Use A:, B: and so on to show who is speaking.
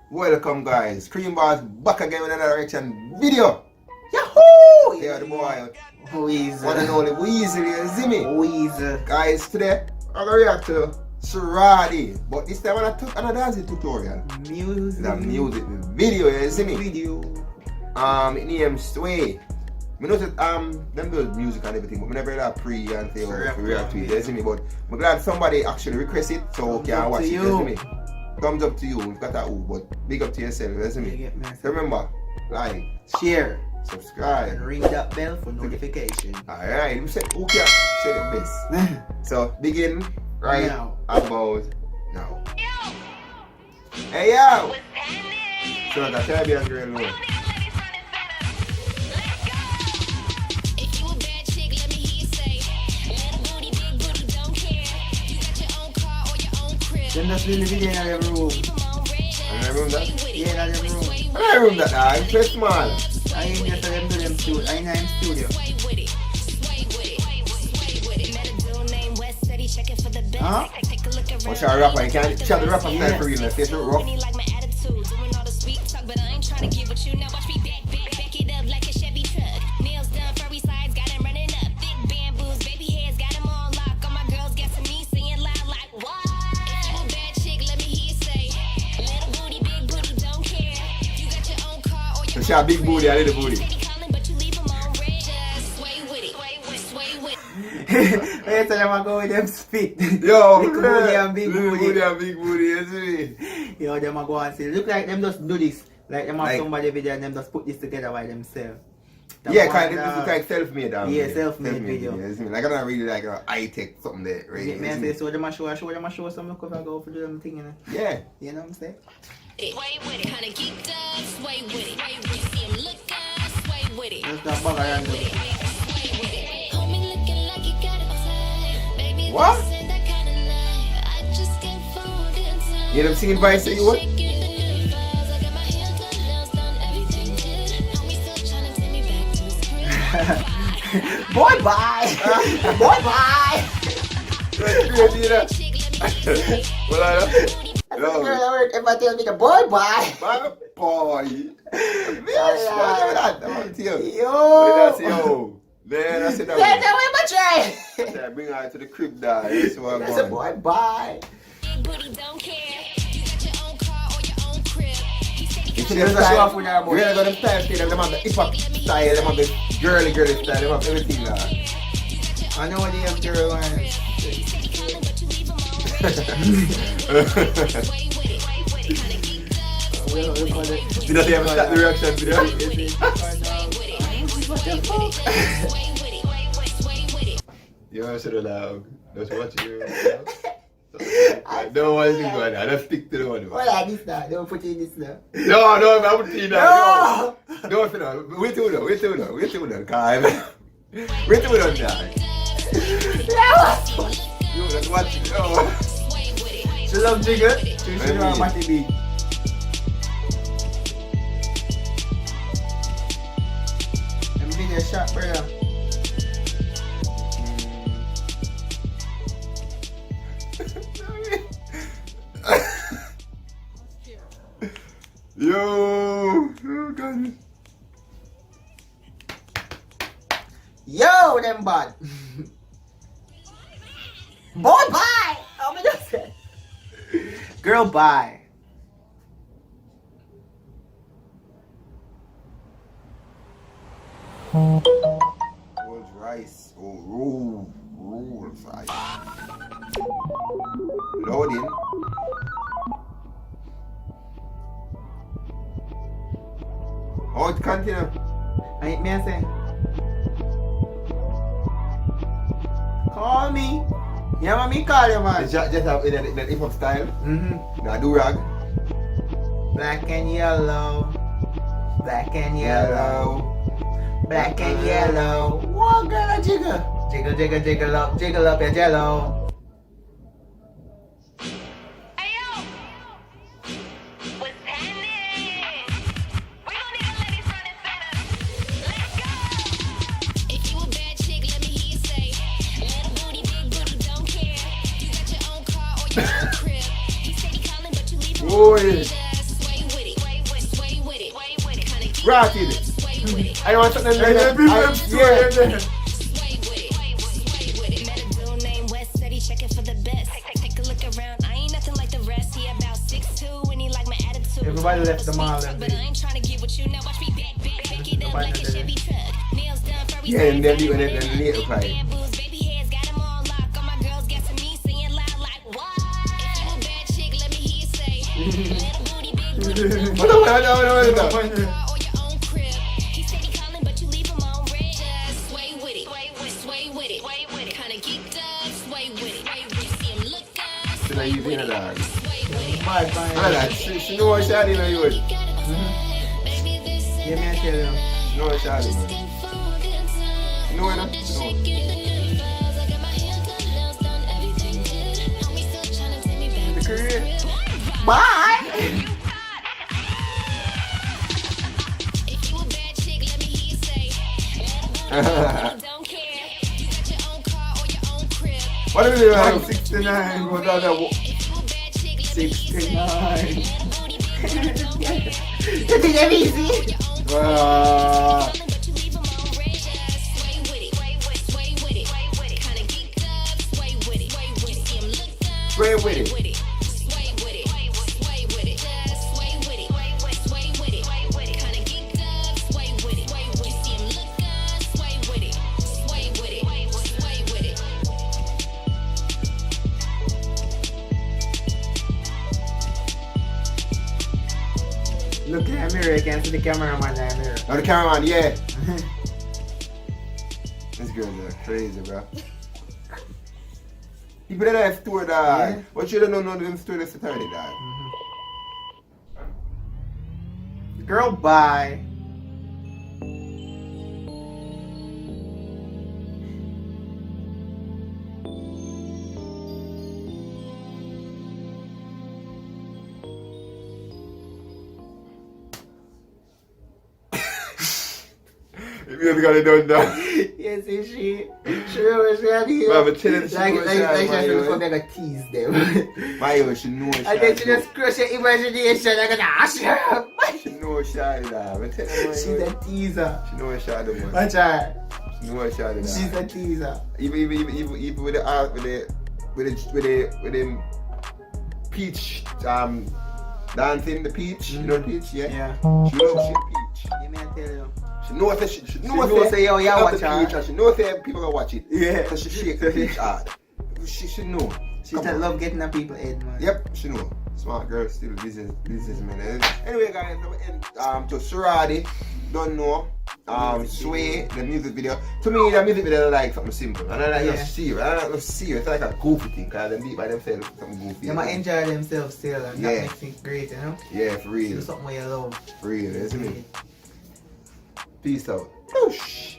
A: Welcome guys, Cream Bars back again with another reaction video. Yahoo! They are the boy.
B: Weezer.
A: One and only Weezer, you see me?
B: Weezer.
A: Guys, today I'm gonna react to Serati, but this time I took another dancing tutorial.
B: Music.
A: The music video, you see me?
B: Video.
A: It named Sway. I know that them build music and everything, but I never had pre and say react to it, you see me? But I'm glad somebody actually request it so we can watch it, you see me? Thumbs up to you, we've got that but big up to yourself, you see me? So remember, like,
B: share,
A: subscribe,
B: and ring that bell for notification.
A: Alright, you said okay, say the best. So begin right
B: now.
A: About now. Hey yo! So I got to be a girl now.
B: Then that's really video in your room.
A: And I remember that?
B: Yeah, in your room.
A: I remember that, I'm so small.
B: I ain't just them do them studio. I ain't in studio. Huh?
A: What's our rapper? You can't shut the rapper style for real, let's get it rough. So she a big booty, a little booty.
B: Wait till I'm go with them spit.
A: Yo,
B: big booty and big booty.
A: Big booty and big booty, you see me?
B: Yo, them a go and say, look like them just do this. Like them have
A: Like,
B: somebody video and them just put this together by themselves.
A: Yeah, kind of, this is like self-made.
B: Yeah, self-made video.
A: You see me? Like I don't really like a high-tech something there, right?
B: Yeah, man, say, so them a show some look over go for do them thing, you know?
A: Yeah.
B: You know what I'm saying?
C: Sway with it, kinda geeked up, sway with it. You see him look up, sway with it.
B: That's that bag around them.
C: Homie looking like you got it tight. Baby,
A: What?
C: this ain't that kind of night. I just can't fold in time.
A: You know them singing Vice, you what?
C: Shake it in the vibes. I got my hair done, nails done, everything good. Homie still tryna take me back to his crib.
B: Boy, bye! Boy, bye!
A: Crazy, you know? Well, I know.
B: That's the girl that work if I tell me the boy, bye!
A: My boy. I want to you.
B: Yo!
A: That's yo. Then I said
B: That's
A: that.
B: the way my try!
A: I bring her to the crib, dog. That's what I'm
B: That's a
A: going.
B: boy, bye!
C: Big booty don't care. You got your own car or your own crib. He said he
A: You see
B: There's
A: them
B: a show
A: style?
B: off with our boy.
A: You really got them style, see them have the hip-hop style, them have the girly style, them have everything, dog.
B: I know what they have to rewind.
A: Did not have that reaction video? You should have laughed. Just watch it. Don't want to go on. Just stick to the one.
B: What are this now? Don't put in this now.
A: No, I'm putting it
B: No!
A: down. No, wait till we done, Wait till we done, dog. You just watch it. No.
B: She love jiggle. She know how much it be. I'm being a shot, brother.
A: Yo, oh God.
B: Yo, them bad. Boy, bye. How me just say? Girl, bye.
A: Rolls Rice. Oh, rolls rice. Loading. Oh, it continue.
B: Ain't me say. Call me. Yeah, man, me call you, man.
A: It's just have that hip hop style.
B: Mm-hmm.
A: Now do rag.
B: Black and yellow. Black and yellow. Black and yellow. One girl, jiggle. Jiggle, jiggle, jiggle up your jello.
A: Boy. Rotted.
C: Sway with it.
A: I don't want something
B: And then people have story
A: yeah.
B: and then-
C: Sway with it. Sway with it. Met a dude named West, said he checking for the best. Take a look around. I ain't nothing like the rest. He about 6'2" and he like my attitude.
B: Everybody left the mall and
C: But I ain't trying to get what you know. Watch me back, back it up like a Chevy truck. Nails done, furry
A: Yeah, and then
C: side,
A: you and
C: side,
A: then
C: side,
A: little
C: big
A: cry.
C: bamboos, baby hairs, got 'em on lock. All my girls got to me saying loud like, what? If you a bad chick, let me hear you say. Little booty, big booty,
A: Hold on, hold on, hold on, hold on.
C: car or your own crib. He said he calling, but you leave him on red. Just sway with it, sway with it, sway with it. Kinda geeked up, sway with it. You see him look up,
A: Still
C: sway
A: easy,
C: with
A: you know,
C: it,
A: dog.
C: sway with it.
B: Bad man.
A: I like, she know what shawty know you would.
C: Baby, this
B: Yeah, me I tell you.
A: She know what shawty know.
C: can fall good time.
A: You know what? No.
C: Shaking the new vibes. I got my hair done, nails done, everything good. Homie still tryna take me back
A: The
C: to
A: career.
B: Bye.
C: If you a bad chick, let me hear you say. Don't care. You got your own car or your own crib.
A: What is it, man?
B: 169 was on the
C: If you a bad chick, let me hear you say.
B: 69.
C: Little booty, big booty, don't care.
B: You think I'm easy?
C: Your own
A: Ah.
C: calling, but you leave 'em on red. Just sway with it, sway with it, sway with it. Kinda geeked up, sway with it, sway with it. See him look up,
A: Sway with it.
C: sway with it, sway with it, sway with it. Just sway with it, sway with it, sway with it. Kinda geeked up, sway with it, sway with it. See him look up, sway with it, sway with it, sway with it.
B: Look in the mirror, you can see the cameraman in the mirror.
A: Oh, the cameraman, yeah. This girl's crazy, bro. People that have store, dog.
B: Yeah.
A: What you don't know, them store that's Saturday, dog.
B: Girl, bye.
A: If you got it done, dog.
B: Yes, is she was ready.
A: But I'm telling you, she
B: Like,
A: was
B: like,
A: shy,
B: like,
A: my
B: she
A: yo.
B: was gonna tease them.
A: My yo, she know
B: And then she
A: shy.
B: just crush your imagination. I got ah,
A: She know shy, dog. I'm telling you,
B: she's
A: my yo.
B: a teaser.
A: She know shy, man.
B: Watch her.
A: She know shy, dog.
B: She's a teaser.
A: Even with the art, with the peach, dancing the peach, you know the peach, yeah?
B: Yeah.
A: She knows she peach.
B: Let me tell you.
A: She knows that she
B: knows say, yo, yeah,
A: she love
B: watch
A: the
B: her.
A: peach, and she knows that people gonna watch it.
B: Yeah.
A: So she shake the peach hard. She know.
B: She
A: Come
B: just
A: on.
B: love getting on people's head, man.
A: Yep, she know. Smart girl, still businessman. Anyway, guys, to Sharadi, don't know. Sway, the music video. To me, the music video is like something simple. And I like
B: Yeah.
A: just serious. I like just serious. It's like a goofy thing, because they beat by themselves something goofy.
B: They might enjoy themselves still, and
A: Yeah.
B: that makes it great, you know?
A: Yeah, for real.
B: Do something where you love.
A: For real, isn't it? Peace out. Whoosh.